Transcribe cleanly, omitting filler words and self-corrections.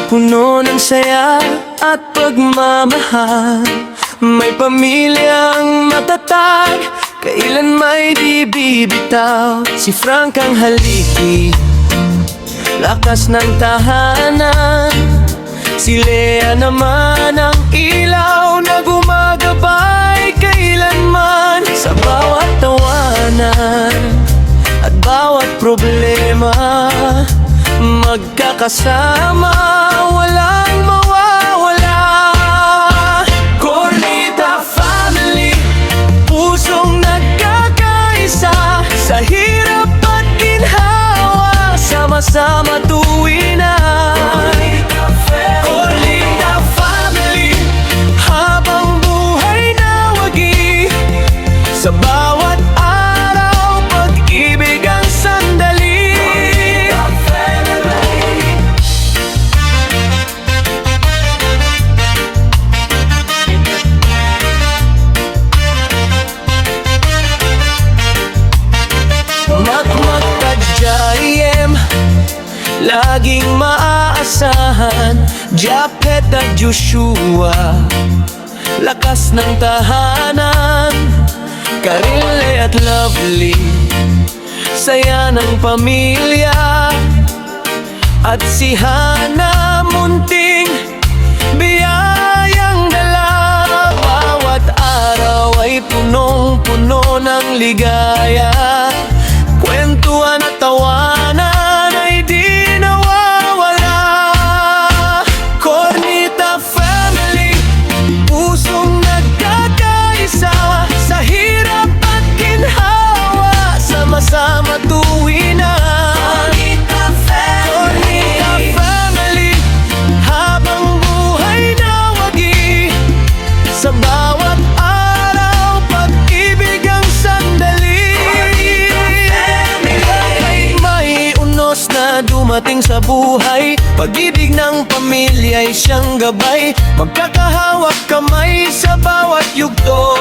puno ng saya at pagmamahal. May pamilyang matatag, kailan may di bibitaw. Si Frank ang haligi, lakas ng tahanan. Si Lea naman ang ilaw na gumagabay kailanman. Sa bawat tawanan at bawat problema, magkakasama, walang mawawala. Cornita family, pusong nagkakaisa. Sa hirap at ginhawa, sama-sama tuwi na. Cornita family, habang buhay na wagi. Sa bawat araw, pag-ibig ang sandali. Makmakadjayem, laging maaasahan. Japet at Joshua, lakas ng tahanan. Karile at Lovely, saya ng pamilya. At si Hana, munting biyayang dala. Bawat araw ay punong-puno ng ligaya. Kwentuhan at tawanan ay di nawawala. Cornita family, pusong nagkakaisa. Sa hirap at ginhawa, sama-sama tuwi na. Cornita family, habang buhay na wagi. Sa bawat araw, pag-ibig ang sandali. May unos na dumating sa buhay, pag-ibig ng pamilya'y siyang gabay. Magkakahawak kamay sa bawat yugto.